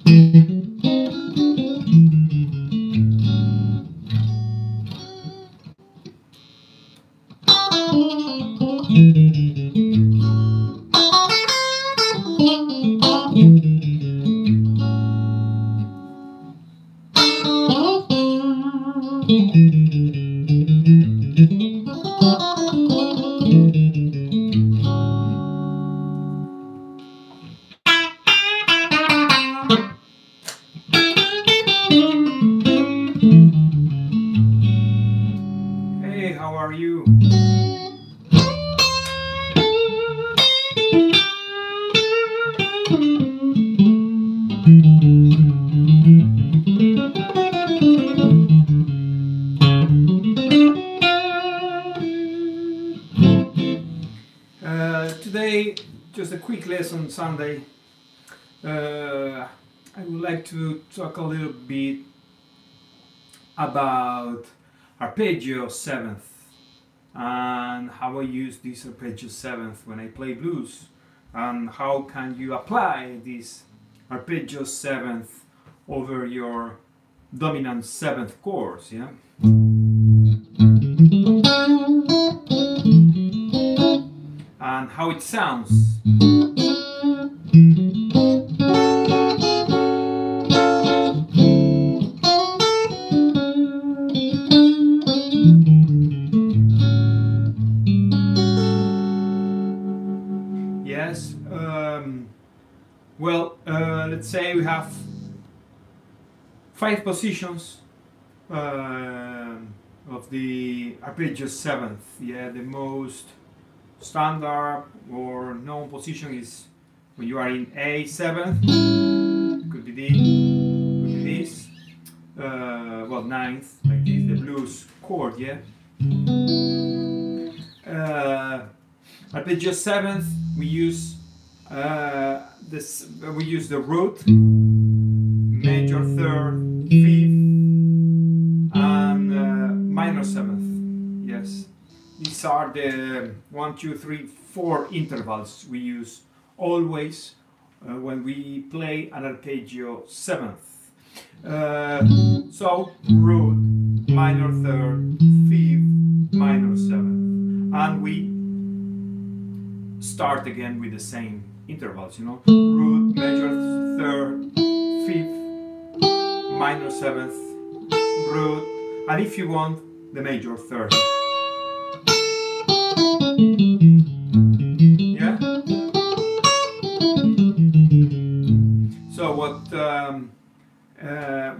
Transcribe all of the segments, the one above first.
Hey, how are you? Today, just a quick lesson Sunday. I would like to talk a little bit about Arpeggio 7th and how I use this Arpeggio 7th when I play blues, and how can you apply this Arpeggio 7th over your dominant 7th chords, yeah? And how it sounds. Yes, let's say we have 5 positions of the Arpeggio 7th. Yeah, the most standard or known position is when you are in A7, could be D, could be this, well, 9th, like this, the blues chord, yeah. Arpeggio 7th, we use we use the root, major 3rd, 5th, and minor 7th. Yes, these are the 1, 2, 3, 4 intervals we use always when we play an Arpeggio 7th. So root, minor 3rd, 5th, minor 7th, and we start again with the same intervals, you know, root, major 3rd, 5th, minor 7th, root, and if you want, the major 3rd. Yeah? So what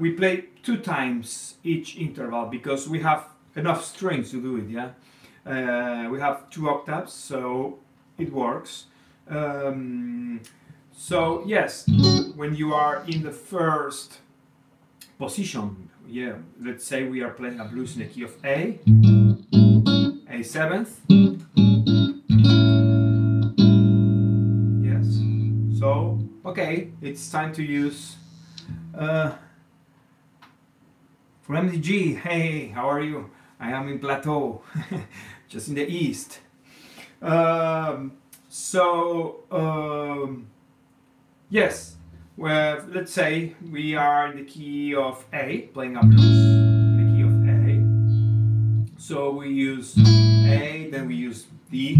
we play 2 times each interval because we have enough strings to do it, yeah? We have 2 octaves, so it works. So yes, when you are in the first position, yeah, let's say we are playing a blues in the key of A, A7th. Yes. So okay, it's time to use from MDG. Hey, how are you? I am in Plateau, just in the east. Yes, well, let's say we are in the key of A, playing a blues in the key of A. So we use A, then we use D,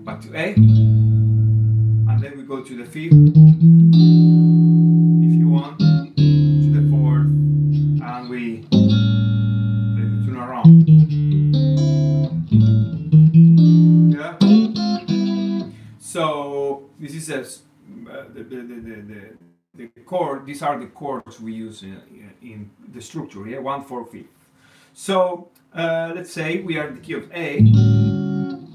back to A, and then we go to the 5th, if you want, to the 4th, and we play the tune around. So this is the chord. These are the chords we use in the structure. Yeah, 1, 4, 5. So let's say we are in the key of A.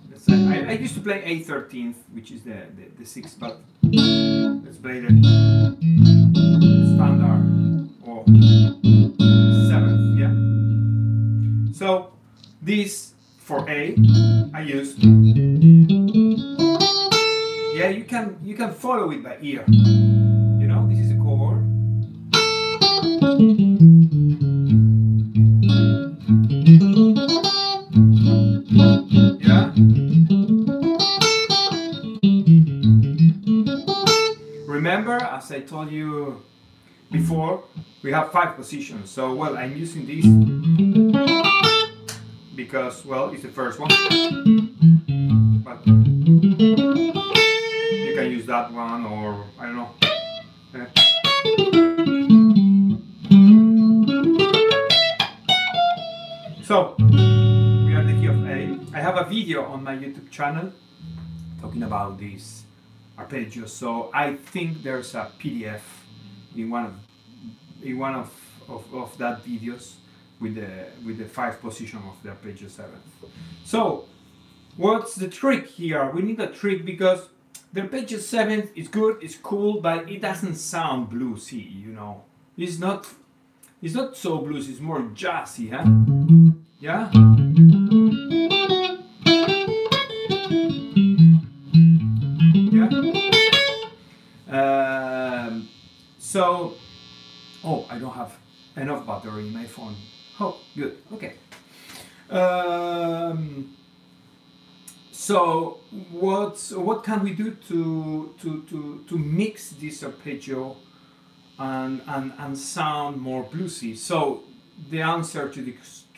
Let's say I used to play A13th, which is the 6th, but let's play the standard or 7th. Yeah. So this for A, I use. Yeah, you can follow it by ear. You know, this is a chord. Yeah. Remember, as I told you before, we have 5 positions. So, well, I'm using this because, well, it's the first one. But you can use that one, or I don't know. So, we are in the key of A. I have a video on my YouTube channel talking about this arpeggio. So I think there's a PDF in one of that videos with the 5 position of the arpeggio 7th. So what's the trick here? We need a trick because the arpeggio 7th is good, it's cool, but it doesn't sound bluesy, you know. It's not so bluesy, it's more jazzy, huh? Yeah? So, oh, I don't have enough battery in my phone. Oh, good, okay. So, what can we do to mix this arpeggio and sound more bluesy? So, the answer to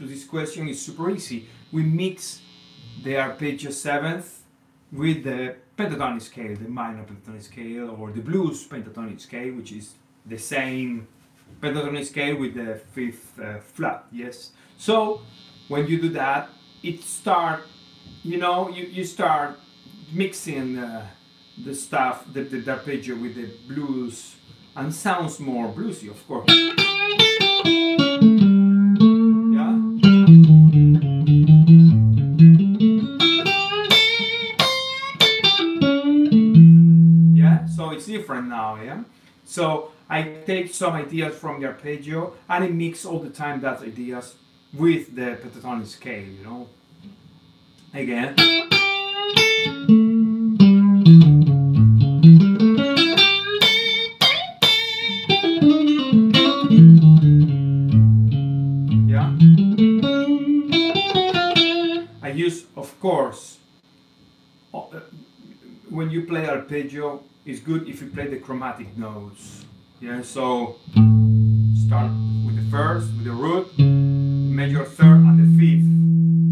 this question is super easy. We mix the arpeggio 7th with the pentatonic scale, the minor pentatonic scale, or the blues pentatonic scale, which is the same pentatonic scale with the 5th flat, yes? So, when you do that, it start, you know, you start mixing the stuff, the arpeggio with the blues, and sounds more bluesy, of course. So it's different now, yeah? So I take some ideas from the arpeggio and I mix all the time that ideas with the pentatonic scale, you know? Again. Yeah? I use, of course, when you play arpeggio, it's good if you play the chromatic notes. Yeah, so start with the first, with the root, the major 3rd, and the 5th.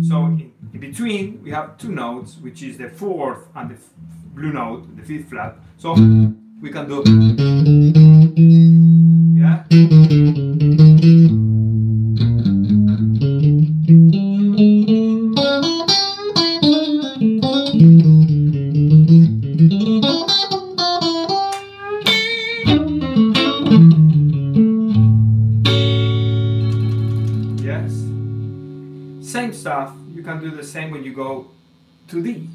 So in between we have 2 notes, which is the 4th and the blue note, the 5th flat. So we can do, yeah. Same stuff, you can do the same when you go to D.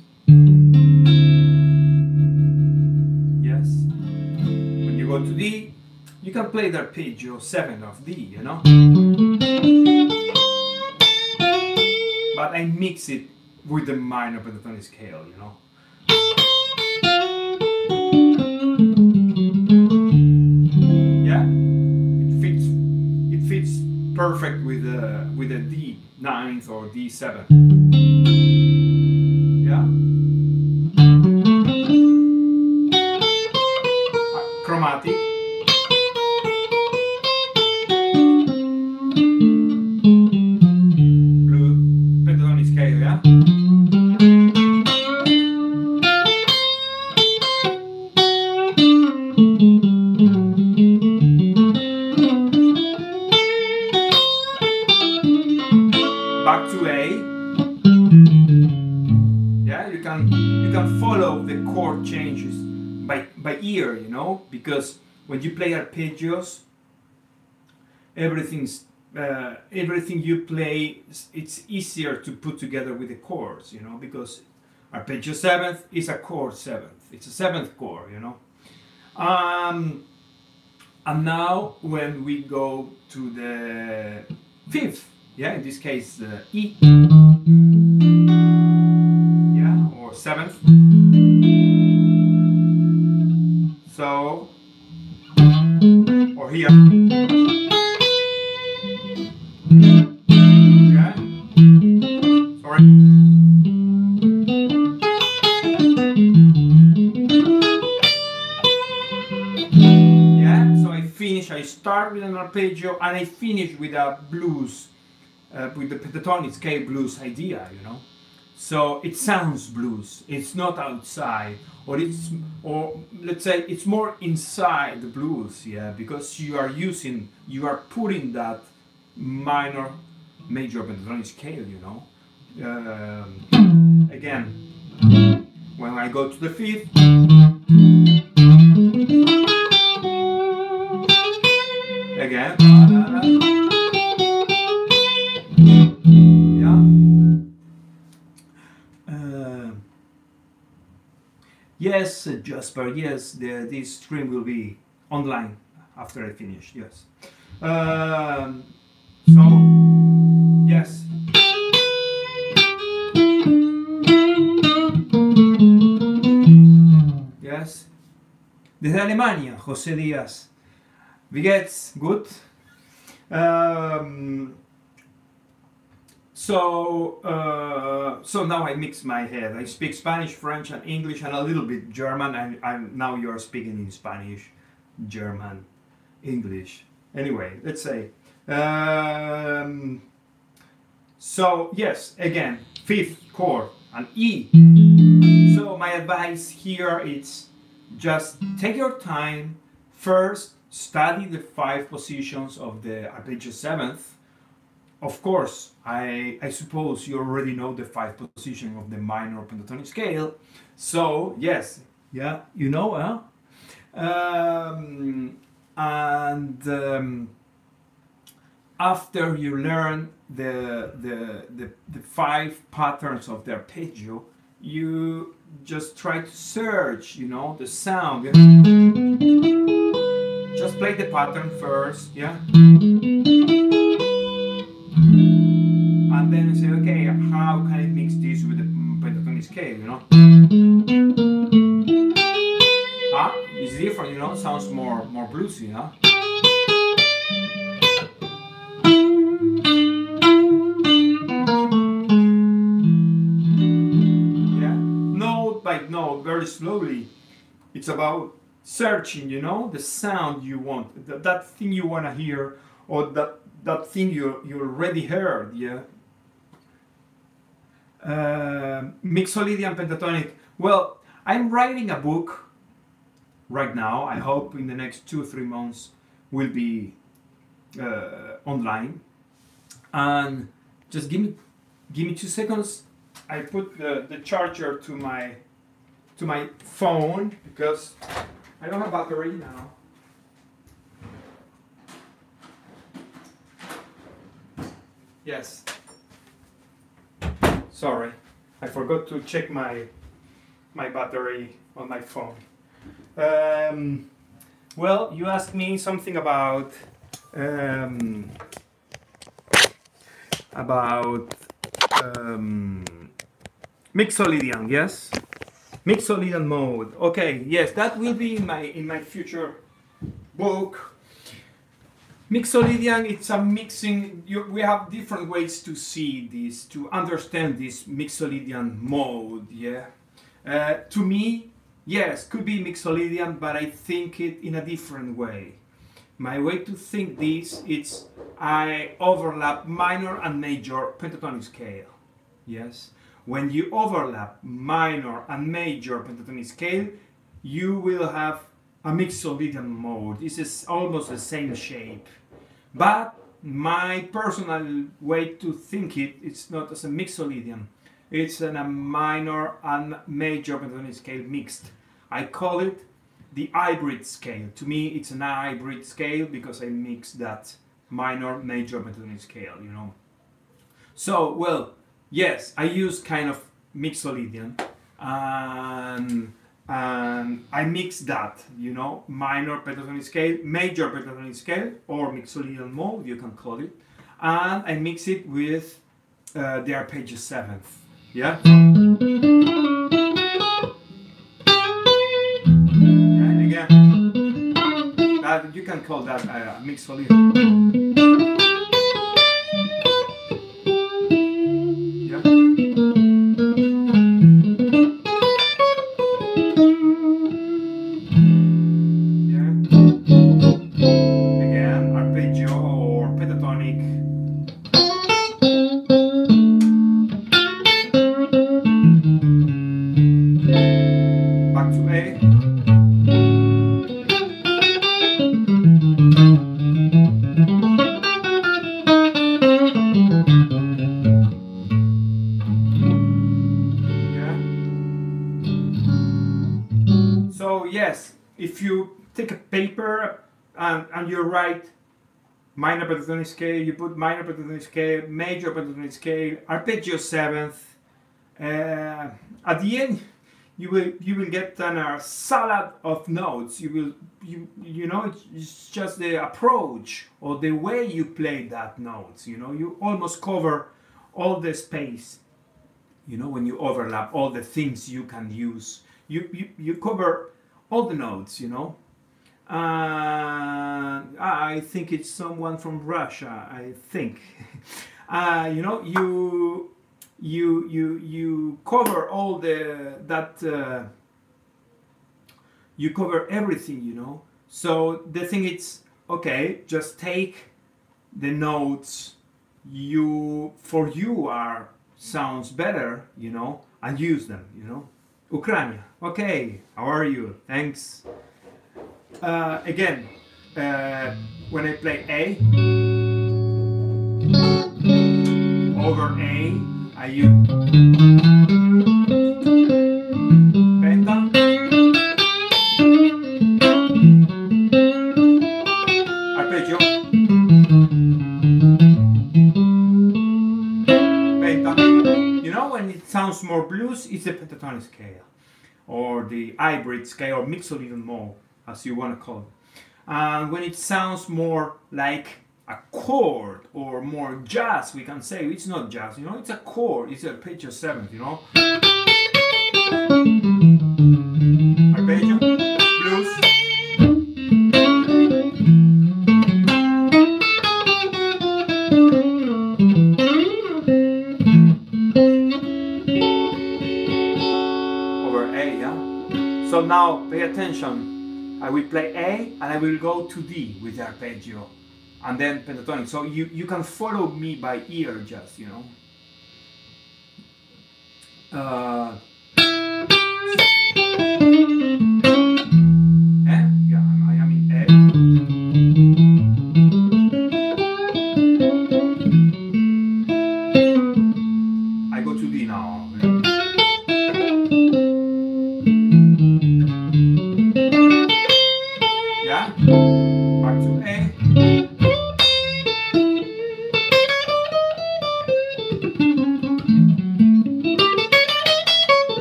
Yes. When you go to D, you can play the arpeggio 7 of D, you know. But I mix it with the minor pentatonic scale, you know. Yeah, it fits perfect with the D 9th or D7. Yeah. Chromatic. Blue pentatonic scale, yeah. Back to A. Yeah, you can follow the chord changes by ear, you know, because when you play arpeggios, everything you play, it's easier to put together with the chords, you know, because arpeggio 7th is a chord 7th. It's a 7th chord, you know. And now when we go to the 5th, yeah, in this case E, yeah, or 7th. So, or here, yeah, sorry. finish, I start with an arpeggio and I finish with a blues, with the pentatonic scale blues idea, you know. So it sounds blues. It's not outside, or let's say it's more inside the blues, yeah, because you are putting that minor, major pentatonic scale, you know. Again, when I go to the fifth, again, yeah. Yes, Jasper. Yes, this stream will be online after I finish. Yes. So, yes. Yes. Desde Alemania, José Díaz. Wie geht's? Gut. So now I mix my head. I speak Spanish, French, and English, and a little bit German. And now you're speaking in Spanish, German, English. Anyway, let's say. So yes, again, fifth chord, an E. So my advice here is just take your time. First, study the 5 positions of the arpeggio seventh. Of course, I suppose you already know the 5 position of the minor pentatonic scale. So yes, yeah, you know, huh? After you learn the 5 patterns of the arpeggio, you just try to search, you know, the sound. Yeah? Just play the pattern first, yeah. And then say, okay, how can I mix this with the pentatonic scale, you know? Ah, it's different, you know, sounds more bluesy, huh? Yeah, note by note, very slowly. It's about searching, you know, the sound you want, that thing you want to hear, or that thing you already heard, yeah. Mixolydian pentatonic. Well, I'm writing a book right now. I hope in the next 2-3 months will be online. And just give me 2 seconds. I put the charger to my phone because I don't have battery now. Yes. Sorry, I forgot to check my battery on my phone. Well, you asked me something about Mixolydian, yes? Mixolydian mode. Okay, yes, that will be in my future book. Mixolydian, it's a mixing. We have different ways to see this, to understand this Mixolydian mode. Yeah, to me, yes, could be Mixolydian, but I think it in a different way. My way to think this, it's I overlap minor and major pentatonic scale. Yes, when you overlap minor and major pentatonic scale, you will have a Mixolydian mode. This is almost the same shape. But my personal way to think it's not as a Mixolydian. It's a minor and major pentatonic scale mixed. I call it the hybrid scale. To me, it's an hybrid scale because I mix that minor, major pentatonic scale, you know. So, well, yes, I use kind of Mixolydian, and I mix that, you know, minor pentatonic scale, major pentatonic scale, or Mixolydian mode, you can call it, and I mix it with the arpeggio seventh, yeah? And again, you can call that Mixolydian. if you take a paper and you write minor pentatonic scale, you put minor pentatonic scale, major pentatonic scale, arpeggio seventh. At the end, you will get a salad of notes. You know, it's just the approach or the way you play that notes. You know, you almost cover all the space. You know, when you overlap all the things you can use, you cover all the notes. You know. I think it's someone from Russia. I think, you know, you cover all you cover everything, you know. So the thing is, okay, just take the notes for you are sounds better, you know, and use them, you know. Ukraine. Okay, how are you? Thanks. Again, when I play A over A, I use penta, arpeggio, penta. You know, when it sounds more blues, it's the pentatonic scale, or the hybrid scale, or mix a little more, as you want to call it. And when it sounds more like a chord or more jazz, we can say it's not jazz, you know, it's a chord, it's arpeggio seventh, you know. Arpeggio, blues. Over A, yeah? So now pay attention. I will play A and I will go to D with the arpeggio and then pentatonic. So you can follow me by ear just, you know. Yeah, I am in A. I go to D now. Back to A.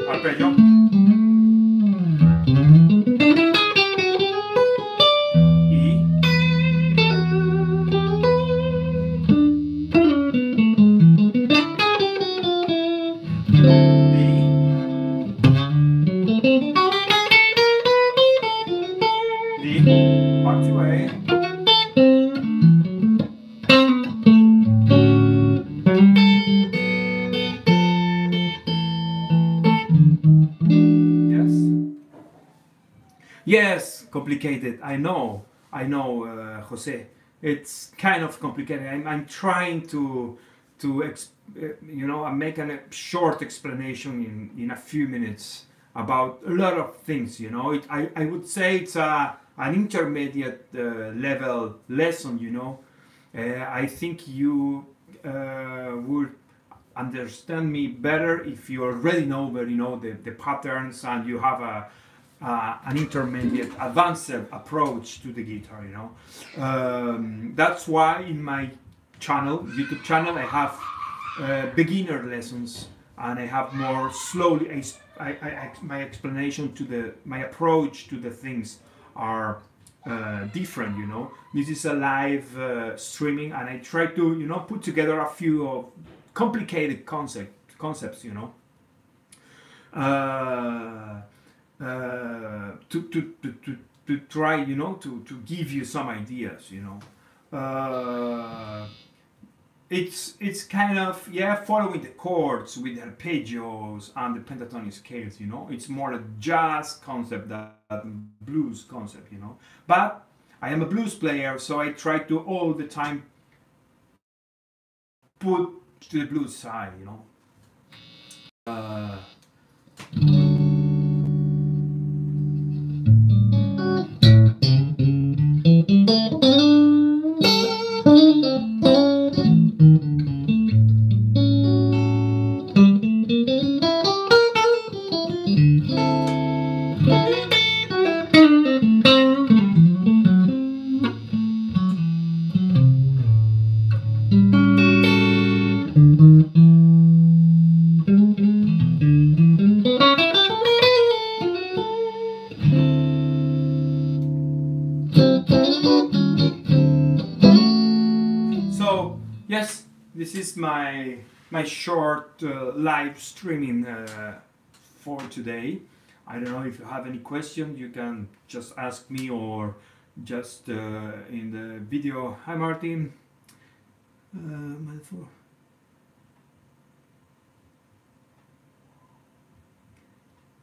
Arpeggio. E. D. Back to A. Yes. Yes, complicated. I know, Jose. It's kind of complicated. I'm trying to you know, make a short explanation in a few minutes about a lot of things. You know, I would say it's an intermediate level lesson. You know, I think you would understand me better if you already know, you know, the patterns and you have an intermediate advanced approach to the guitar, you know. That's why in my channel, YouTube channel, I have beginner lessons and I have more slowly, my explanation to my approach to the things are different, you know. This is a live streaming and I try to, you know, put together a few of complicated concepts, you know. To try, you know, to give you some ideas, you know. It's kind of, yeah, following the chords with the arpeggios and the pentatonic scales, you know. It's more a jazz concept than blues concept, you know. But I am a blues player, so I try to all the time put to the blues side, you know. So yes, this is my short live streaming for today. I don't know if you have any question, you can just ask me or just in the video. Hi Martin.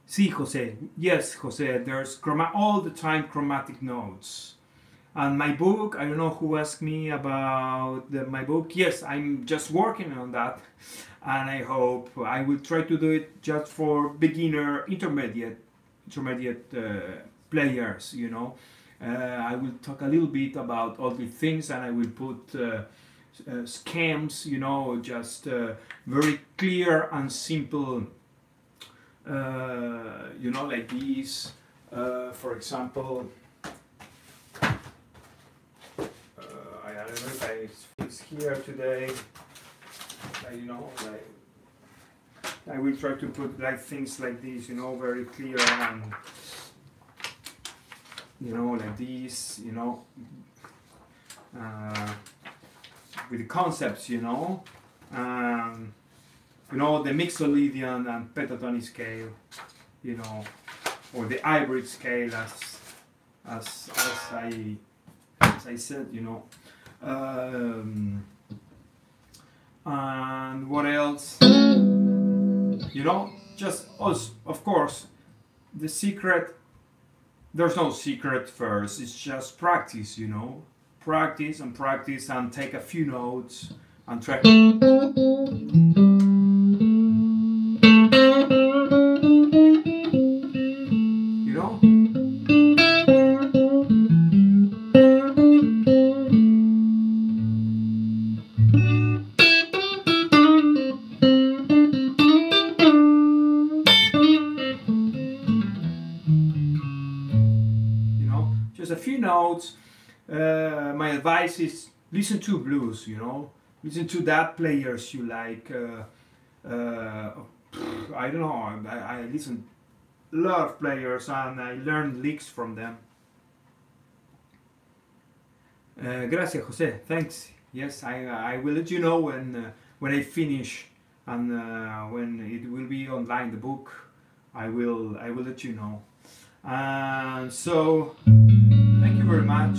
See, Jose. Yes, Jose. There's all the time chromatic notes. And my book, I don't know who asked me about my book. Yes, I'm just working on that, and I hope I will try to do it just for beginner, intermediate players. You know, I will talk a little bit about all the things, and I will put schemes. You know, just very clear and simple. You know, like these. For example. I don't know if it's here today. You know, like I will try to put like things like this, you know, very clear and you know, like this, you know, with the concepts, you know, the mixolydian and pentatonic scale, you know, or the hybrid scale as I said, you know. And what else? You know, just us, of course, the secret, there's no secret first, it's just practice, you know. Practice and take a few notes and try. You know? Just a few notes. My advice is listen to blues, you know, listen to that players you like. I don't know, I listen a lot of players and I learn licks from them. Gracias, Jose. Thanks. Yes, I will let you know when I finish and when it will be online, the book. I will let you know. So thank you very much.